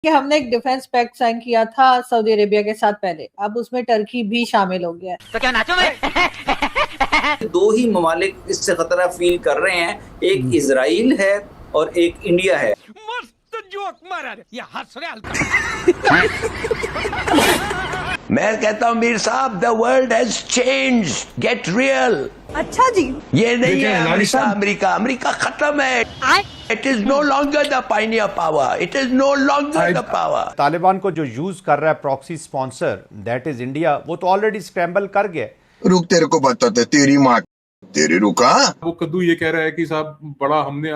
कि हमने एक डिफेंस पैक्ट साइन किया था सऊदी अरेबिया के साथ पहले, अब उसमें टर्की भी शामिल हो गया है। तो क्या नाचो मैं? दो ही ममालिक इससे खतरा फील कर रहे हैं, एक इजराइल है और एक इंडिया है। मस्त जोक मारा रे, ये हंस रहे हल्का। मैं कहता हूँ मीर साहब, the world has changed, get real. अच्छा जी, ये नहीं है अमेरिका, अमेरिका अमेरिका खत्म है। It is no longer the pioneer power, it is no longer the power. Taliban को जो यूज कर रहा है proxy sponsor, that is India, वो तो ऑलरेडी स्क्रैम्बल कर गया। रुक, तेरे को बताते, तेरी माँ तेरी रुका। वो कद्दू ये कह रहा है कि साहब बड़ा हमने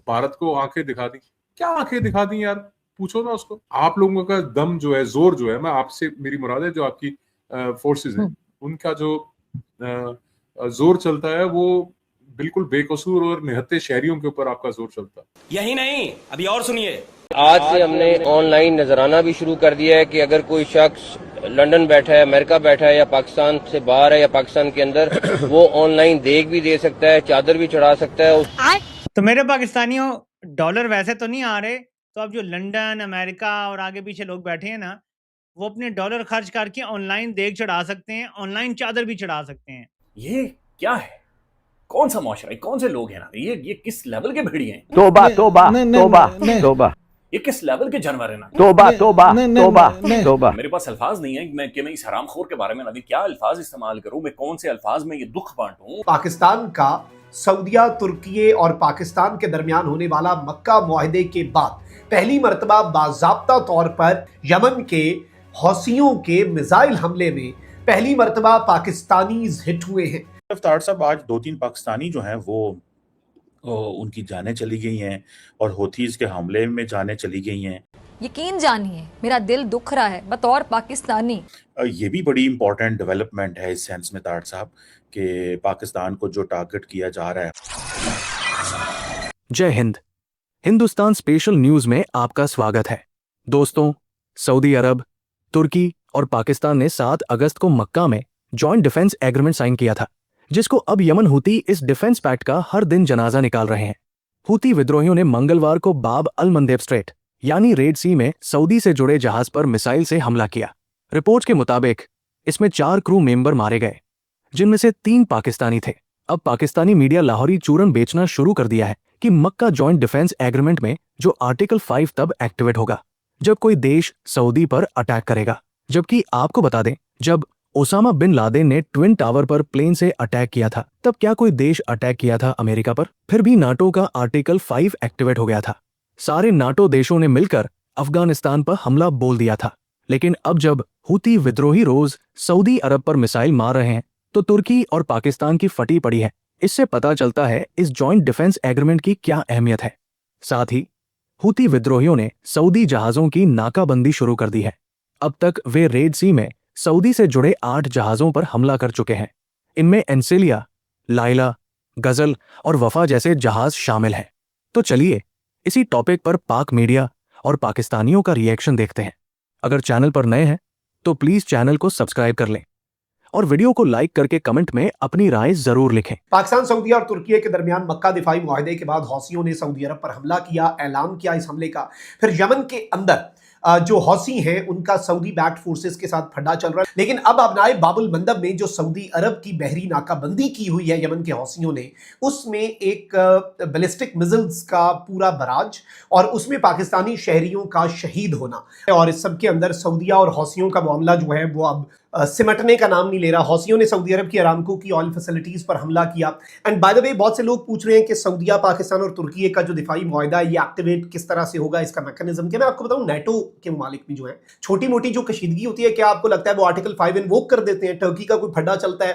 भारत को आंखें दिखा दी। क्या आंखें दिखा दी यार, पूछो ना उसको। आप लोगों का दम जो है, जोर जो है, मैं आपसे मेरी मुराद है जो आपकी फोर्सेस है, उनका जो जोर चलता है वो बिल्कुल बेकसूर और निहत्ते शहरियों के ऊपर आपका जोर चलता है। यही नहीं, अभी और सुनिए। आज से हमने ऑनलाइन नजराना भी शुरू कर दिया है कि अगर कोई शख्स लंदन बैठा है, अमेरिका बैठा है या पाकिस्तान से बाहर है या पाकिस्तान के अंदर, वो ऑनलाइन देख भी दे सकता है, चादर भी चढ़ा सकता है। तो मेरे पाकिस्तानियों, डॉलर वैसे तो नहीं आ रहे, तो अब जो लंदन, अमेरिका और आगे पीछे लोग बैठे हैं ना, वो अपने डॉलर खर्च करके ऑनलाइन देख चढ़ा सकते हैं, ऑनलाइन चादर भी चढ़ा सकते हैं। ये क्या है? कौन सा माशरा है? कौन से लोग हैं? ये किस लेवल के भेड़िए हैं? तोबा तोबा तोबा तोबा, ये किस लेवल के जानवर है ना? तोबा तोबा तोबा तोबा। मेरे पास अल्फाज नहीं है कि मैं इस हरामखोर के बारे में नबी क्या अल्फाज इस्तेमाल करूं, मैं कौन से अल्फाज में ये दुख बांटूं। पाकिस्तान का सऊदिया, तुर्की और पाकिस्तान के दरमियान होने वाला मक्का मुआहदे के बाद पहली मर्तबा बाज़ाब्ता तौर पर यमन के हौसियों के मिसाइल हमले में पहली मर्तबा पाकिस्तानीज हिट हुए हैं। अफ्तार साहब, आज 2-3 पाकिस्तानी जो हैं वो उनकी जानें चली गई हैं और हौथीज के हमले में जानें चली गई हैं। यकीन जानिए, मेरा दिल दुख रहा है बतौर पाकिस्तानी। ये भी बड़ी इंपॉर्टेंट डेवलपमेंट है इस सेंस में तार साहब कि पाकिस्तान को जो टारगेट किया जा रहा है। जय हिंद। हिंदुस्तान स्पेशल न्यूज में आपका स्वागत है। दोस्तों, सऊदी अरब, तुर्की और पाकिस्तान ने 7 अगस्त को मक्का में जॉइंट डिफेंस एग्रीमेंट साइन किया था, जिसको अब यमन हूती इस डिफेंस पैक्ट का हर दिन जनाजा निकाल रहे हैं। हूती विद्रोहियों ने मंगलवार को बाब अल मंदेब स्ट्रेट यानी रेड सी में सऊदी से जुड़े जहाज पर मिसाइल से हमला किया। रिपोर्ट्स के मुताबिक इसमें 4 क्रू मेंबर मारे गए, जिनमें से 3 पाकिस्तानी थे। अब पाकिस्तानी मीडिया लाहौरी चूरन बेचना शुरू कर दिया है कि मक्का जॉइंट डिफेंस एग्रीमेंट में जो आर्टिकल 5 तब एक्टिवेट होगा जब कोई देश सऊदी पर अटैक करेगा, जबकि आपको बता दें, जब ओसामा बिन लादेन ने ट्विन टावर पर प्लेन से अटैक किया था तब क्या कोई देश अटैक किया था अमेरिका पर? फिर भी नाटो का आर्टिकल 5 एक्टिवेट हो गया था। सारे नाटो देशों ने मिलकर अफगानिस्तान पर हमला बोल दिया था। लेकिन अब जब हूती विद्रोही रोज सऊदी अरब पर मिसाइल मार रहे हैं तो तुर्की और पाकिस्तान की फटी पड़ी है। इससे पता चलता है इस जॉइंट डिफेंस एग्रीमेंट की क्या अहमियत है। साथ ही हूती विद्रोहियों ने सऊदी जहाजों की नाकाबंदी शुरू कर दी है। अब तक वे रेड सी में सऊदी से जुड़े 8 जहाजों पर हमला कर चुके हैं। इनमें एंसिलिया, लाइला, गजल और वफा जैसे जहाज शामिल हैं। तो चलिए इसी टॉपिक पर पाक मीडिया और पाकिस्तानियों का रिएक्शन देखते हैं। अगर चैनल पर नए हैं तो प्लीज चैनल को सब्सक्राइब कर लें और वीडियो को लाइक करके कमेंट में अपनी राय जरूर लिखें। पाकिस्तान, सऊदीया और तुर्की के दरमियान मक्का दिफाई मुआहदे के बाद हौसियों ने सऊदी अरब पर हमला किया, ऐलान किया इस हमले का। फिर यमन के अंदर जो हौसी हैं उनका सऊदी बैक्ड फोर्सेस के साथ फड्डा चल रहा है। लेकिन अब अबनाए बाबुल मंदब में जो सऊदी अरब की बहरी नाकाबंदी की हुई है यमन के हौसियों ने, उसमें एक बैलिस्टिक मिसाइल्स का पूरा बराज और उसमें पाकिस्तानी शहरियों का शहीद होना, और इस सब के अंदर सऊदीया और हौसियों का मामला जो है वो अब सिमटने का नाम नहीं ले रहा। हौसियों ने सऊदी अरब की अरामको की ऑयल फैसिलिटीज पर हमला किया। एंड बाय द वे, बहुत से लोग पूछ रहे हैं कि सऊदीया, पाकिस्तान और तुर्की का जो दिफाई मुआहदा ये एक्टिवेट किस तरह से होगा, इसका मैकेनिज्म क्या। मैं आपको बताऊं, नेटो के ममालिक भी जो है छोटी मोटी जो कशीदगी होती है, क्या आपको लगता है वो आर्टिकल 5 इन्वोक कर देते हैं? टर्की का कोई फड्डा चलता है,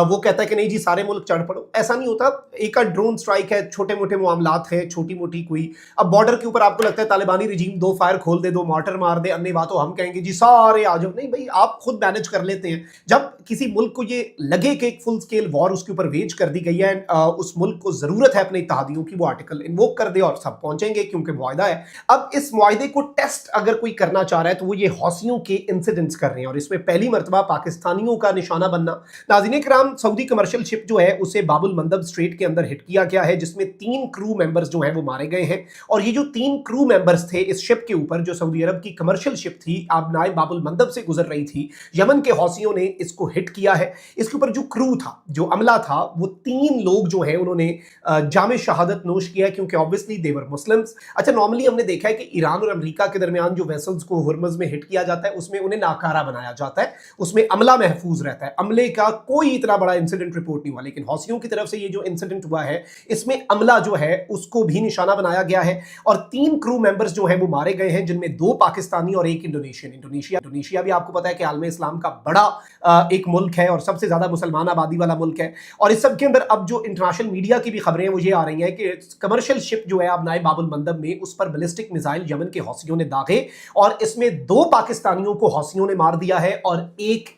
वो कहता है कि नहीं जी सारे मुल्क चढ़ पड़ो, ऐसा नहीं होता। एक ड्रोन स्ट्राइक है, छोटे मोटे मामलात हैं, छोटी मोटी कोई। अब बॉर्डर के ऊपर आपको लगता है तालिबानी रिजीम 2 फायर खोल दे, 2 मॉर्टर मार दे, अन्य बातों हम कहेंगे जी सारे आ जाओ। नहीं भाई, आप खुद मैनेज करना कर लेते हैं। जब किसी मुल्क को ये लगे कि एक फुल स्केल वॉर उसके ऊपर वेज कर दी गई है, उस मुल्क को जरूरत है अपने इत्तेहादियों की, वो आर्टिकल इन्वोक कर दे और सब पहुंचेंगे क्योंकि मुआहदा है। अब इस मुआहदे को टेस्ट अगर कोई करना चाह रहा है तो वो ये हौसियों के इंसिडेंट्स कर रहे हैं और इसमें पहली मरतबा पाकिस्तानियों का निशाना बनना। नाज़रीन किराम, सऊदी कमर्शियल शिप जो है उसे बाबुल मंदब स्ट्रेट के अंदर हिट किया गया है, जिसमें 3 क्रू मेंबर्स जो हैं वो मारे गए हैं। और ये जो 3 क्रू मेंबर्स थे इस शिप के ऊपर, जो सऊदी अरब की कमर्शियल शिप थी, आबनाए बाबुल मंदब से गुजर रही थी, यमन के हौसियों ने इसको हिट किया है। इसके ऊपर जो क्रू था, जो अमला था, वो 3 लोग जो हैं उन्होंने जामे शहादत नोश किया क्योंकि ऑब्वियसली दे वर मुस्लिम्स। अच्छा, नॉर्मली हमने देखा है कि ईरान और अमेरिका के दरमियान जो वेसल्स को हुर्मुज़ में हिट किया जाता है उसमें उन्हें नाकारा बनाया जाता है, उसमें अमला महफूज रहता है, अमले का कोई इतना बड़ा इंसिडेंट रिपोर्ट नहीं हुआ। लेकिन हौसियों की तरफ से ये जो इंसिडेंट हुआ है इसमें अमला जो है उसको भी निशाना बनाया गया है और 3 क्रू मेंबर्स जो है वो मारे गए हैं, जिनमें 2 पाकिस्तानी और 1 इंडोनेशियन। इंडोनेशिया भी आपको पता है कि आलम इस्लाम का बड़ा एक मुल्क है और सबसे ज्यादा मुसलमान आबादी वाला मुल्क है। और इस सब के अंदर अब जो इंटरनेशनल मीडिया की भी खबरें वो ये आ रही हैं कि कमर्शियल शिप जो है आबनाए बाबुल मंदब में, उस पर बैलिस्टिक मिसाइल यमन के हौसियों ने दागे और इसमें 2 पाकिस्तानियों को हौसियों ने मार दिया है और 1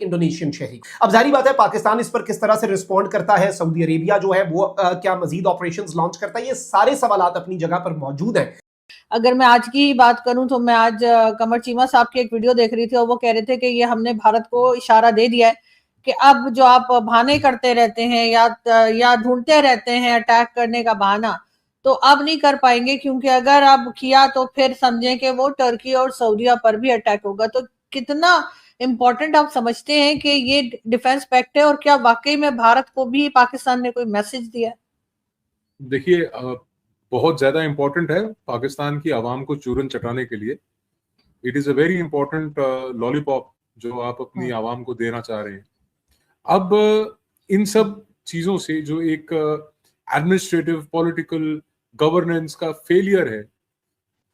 इंडोनेशियन शहरी। अब जाहिर बात है पाकिस्तान इस पर किस तरह से रिस्पॉन्ड करता है, सऊदी अरेबिया जो है वो क्या मजीद ऑपरेशंस लॉन्च करता है, ये सारे सवालात अपनी जगह पर मौजूद हैं। अगर मैं आज की बात करूं तो मैं आज कमर चीमा साहब की एक वीडियो देख रही थी और वो कह रहे थे कि ये हमने भारत को इशारा दे दिया है कि अब जो आप बहाने करते रहते हैं या ढूंढते रहते हैं अटैक करने का बहाना, तो अब नहीं कर पाएंगे, क्योंकि अगर अब किया तो फिर समझें कि वो टर्की और सऊदीया पर भी अटैक होगा। तो कितना इम्पोर्टेंट आप समझते हैं कि ये डिफेंस पैक्ट है और क्या वाकई में भारत को भी पाकिस्तान ने कोई मैसेज दिया है? देखिए, बहुत ज्यादा इंपॉर्टेंट है पाकिस्तान की आवाम को चूरन चटाने के लिए। It is a very important lollipop जो आप अपनी आवाम को देना चाह रहे हैं। अब इन सब चीजों से जो एक एडमिनिस्ट्रेटिव पॉलिटिकल गवर्नेंस का फेलियर है,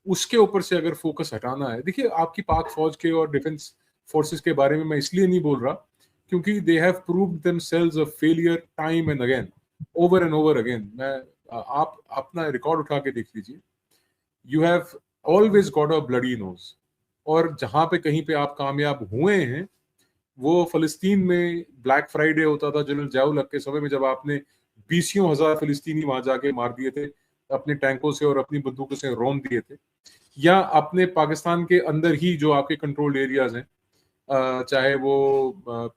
उसके ऊपर से अगर फोकस हटाना है, देखिए आपकी पाक फौज के और डिफेंस फोर्सेस के बारे में मैं इसलिए नहीं बोल रहा क्योंकि they have proved themselves a failure time and again, over and over again. मैं आप अपना रिकॉर्ड उठा के देख लीजिए, you have always got a bloody nose. और जहां पे कहीं पे आप कामयाब हुए हैं, वो फलस्तीन में ब्लैक फ्राइडे होता था जनरल ज़ियाउल हक के समय में, जब आपने 20 हजार फिलिस्तीनी वहां जाके मार दिए थे अपने टैंकों से और अपनी बंदूकों से रोम दिए थे, या अपने पाकिस्तान के अंदर ही जो आपके कंट्रोल्ड एरियाज हैं, चाहे वो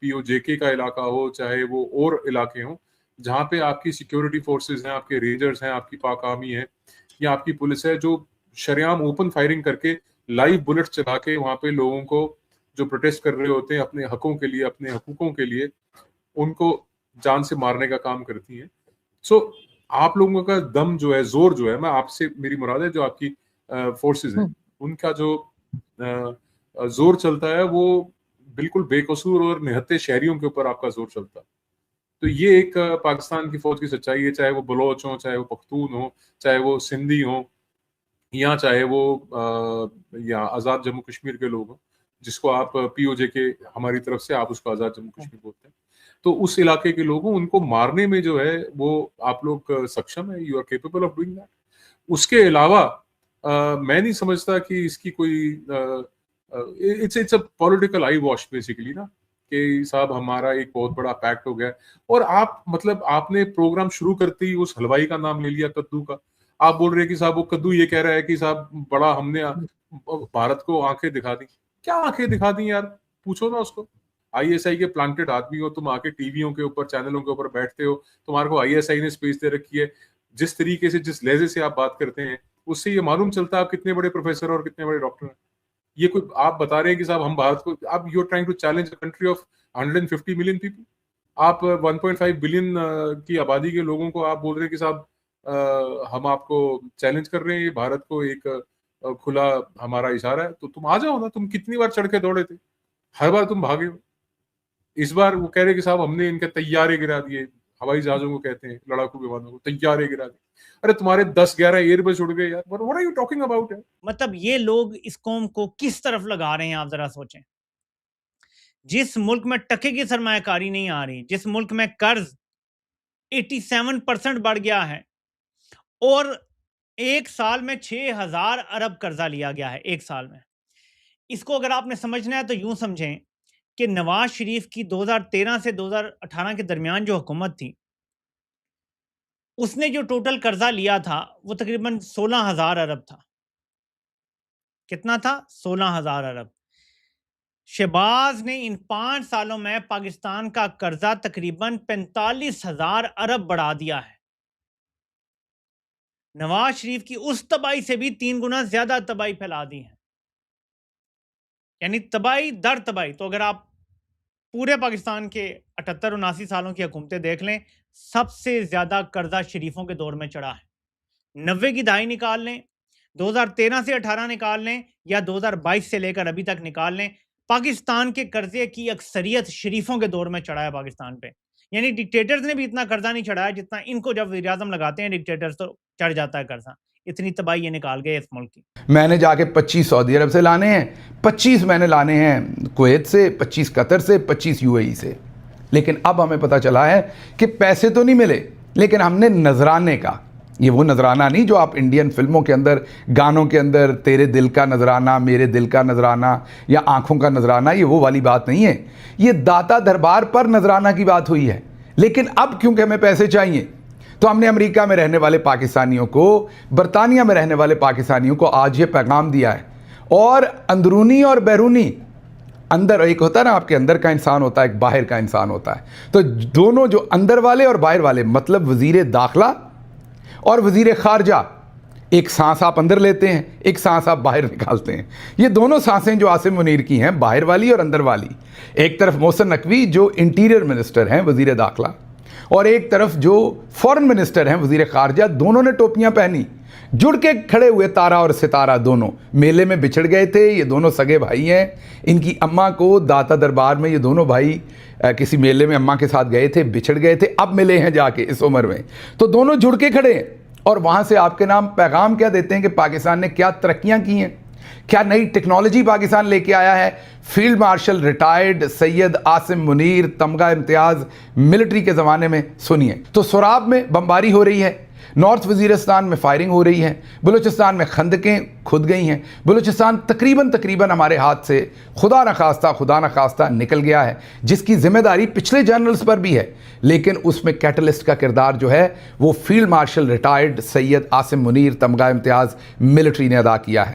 POJK का इलाका हो, चाहे वो और इलाके हों, जहाँ पे आपकी सिक्योरिटी फोर्सेस हैं, आपके रेंजर्स हैं, आपकी पाक आर्मी है या आपकी पुलिस है, जो शरेआम ओपन फायरिंग करके लाइव बुलेट चला के वहाँ पे लोगों को जो प्रोटेस्ट कर रहे होते हैं अपने हकों के लिए, अपने हकूकों के लिए, उनको जान से मारने का काम करती हैं। सो आप लोगों का दम जो है, जोर जो है, मैं आपसे मेरी मुराद है जो आपकी फोर्सेस हैं उनका जो जोर चलता है वो बिल्कुल बेकसूर और निहत्ते शहरियों के ऊपर आपका जोर चलता है। तो ये एक पाकिस्तान की फौज की सच्चाई है, चाहे वो बलोच हो, चाहे वो पख्तून हो, चाहे वो सिंधी हो, या चाहे वो या आज़ाद जम्मू कश्मीर के लोग हों, जिसको आप POJK हमारी तरफ से आप उसको आज़ाद जम्मू कश्मीर बोलते हैं। तो उस इलाके के लोगों उनको मारने में जो है वो आप लोग सक्षम है, you are capable of doing that. उसके अलावा मैं नहीं समझता कि इसकी कोई it's a political eye wash basically ना, कि साहब हमारा एक बहुत बड़ा पैक्ट हो गया और आप मतलब आपने प्रोग्राम शुरू करते ही उस हलवाई का नाम ले लिया, कद्दू का। आप बोल रहे हैं कि साहब वो कद्दू ये कह रहा है कि साहब बड़ा हमने भारत को आंखें दिखा दी। क्या आंखें दिखा दी यार, पूछो ना उसको। ISI के प्लांटेड आदमी हो तुम, आके टीवियों के ऊपर, चैनलों के ऊपर बैठते हो, तुम्हारे को ISI ने स्पेस दे रखी है। जिस तरीके से, जिस लहजे से आप बात करते हैं, उससे ये मालूम चलता है आप कितने बड़े प्रोफेसर और कितने बड़े डॉक्टर हैं। ये कोई आप बता रहे हैं कि साहब हम भारत को, आप you are trying to challenge a country of 150 million people. आप 1.5 बिलियन की आबादी के लोगों को आप बोल रहे हैं कि साहब हम आपको चैलेंज कर रहे हैं, ये भारत को एक खुला हमारा इशारा है। तो तुम आ जाओ ना, तुम कितनी बार चढ़ के दौड़े थे, हर बार तुम भागे हो। इस बार वो कह रहे कि साहब हमने इनके तैयारे गिरा दिए, हवाई जहाजों को कहते हैं, लड़ाकू विमानों को तैयारे गिरा दिए। अरे तुम्हारे 10-11 एयरबस उड़ गए यार, what are you talking about यार। मतलब ये लोग इस कौम को किस तरफ लगा रहे हैं, आप जरा सोचें। जिस मुल्क में टके की सरमायाकारी नहीं आ रही, जिस मुल्क में कर्ज 87% बढ़ गया है और एक साल में 6,000 अरब कर्जा लिया गया है एक साल में। इसको अगर आपने समझना है तो यूं समझें कि नवाज शरीफ की 2013 से 2018 के दरमियान जो हुकूमत थी, उसने जो टोटल कर्जा लिया था वो तकरीबन 16,000 अरब था। कितना था? 16,000 अरब। शहबाज ने इन 5 सालों में पाकिस्तान का कर्जा तकरीबन 45,000 अरब बढ़ा दिया है। नवाज शरीफ की उस तबाही से भी 3 गुना ज्यादा तबाही फैला दी है, यानी तबाही दर तबाही। तो अगर आप पूरे पाकिस्तान के 78-79 सालों की हुकूमतें देख लें, सबसे ज्यादा कर्जा शरीफों के दौर में चढ़ा है। 90 की दहाई निकाल लें, 2013 से 18 निकाल लें, या 2022 से लेकर अभी तक निकाल लें, पाकिस्तान के कर्जे की अक्सरियत शरीफों के दौर में चढ़ा है पाकिस्तान पे। यानी डिक्टेटर्स ने भी इतना कर्जा नहीं चढ़ाया जितना इनको जब वज़ीर-ए-आज़म लगाते हैं डिक्टेटर्स तो चढ़ जाता है कर्जा। इतनी तबाही ये निकाल गए इस मुल्क की। मैंने जाके 25 सऊदी अरब से लाने हैं, 25 मैंने लाने हैं कुवैत से, 25 कतर से, 25 यूएई से। लेकिन अब हमें पता चला है कि पैसे तो नहीं मिले, लेकिन हमने नजराने का, ये वो नजराना नहीं जो आप इंडियन फिल्मों के अंदर, गानों के अंदर, तेरे दिल का नजराना, मेरे दिल का नजराना या आंखों का नजराना, ये वो वाली बात नहीं है। ये दाता दरबार पर नजराना की बात हुई है। लेकिन अब क्योंकि हमें पैसे चाहिए तो हमने अमेरिका में रहने वाले पाकिस्तानियों को, बरतानिया में रहने वाले पाकिस्तानियों को आज ये पैगाम दिया है। और अंदरूनी और बैरूनी, अंदर एक होता है ना, आपके अंदर का इंसान होता है, एक बाहर का इंसान होता है। तो दोनों जो अंदर वाले और बाहर वाले, मतलब वजीर दाखिला और वजीर खारजा, एक सांस आप अंदर लेते हैं, एक सांस आप बाहर निकालते हैं। ये दोनों सांसें जो आसिम मुनीर की हैं, बाहर वाली और अंदर वाली। एक तरफ मोहसिन नकवी जो इंटीरियर मिनिस्टर हैं, वजीर दाखिला, और एक तरफ जो फॉरेन मिनिस्टर हैं, वजीर खारजा, दोनों ने टोपियां पहनी, जुड़ के खड़े हुए तारा और सितारा दोनों। मेले में बिछड़ गए थे, ये दोनों सगे भाई हैं। इनकी अम्मा को दाता दरबार में ये दोनों भाई किसी मेले में अम्मा के साथ गए थे, बिछड़ गए थे, अब मिले हैं जाके इस उम्र में। तो दोनों जुड़ के खड़े हैं और वहाँ से आपके नाम पैगाम क्या देते हैं कि पाकिस्तान ने क्या तरक्कियाँ की हैं, क्या नई टेक्नोलॉजी पाकिस्तान लेके आया है। Field marshal retired Syed Asim Munir, तमगा इम्तियाज़ मिलिट्री के ज़माने में। सुनिए, तो सोराब में बमबारी हो रही है, नॉर्थ वजीरिस्तान में फायरिंग हो रही है, बलूचिस्तान में खंदकें खुद गई हैं, बलूचिस्तान तकरीबन हमारे हाथ से खुदा न खास्ता निकल गया है, जिसकी जिम्मेदारी पिछले जनरल्स पर भी है। लेकिन उसमें कैटलिस्ट का किरदार जो है वो field marshal retired Syed Asim Munir, तमगा इम्तियाज़ मिलिट्री ने अदा किया है।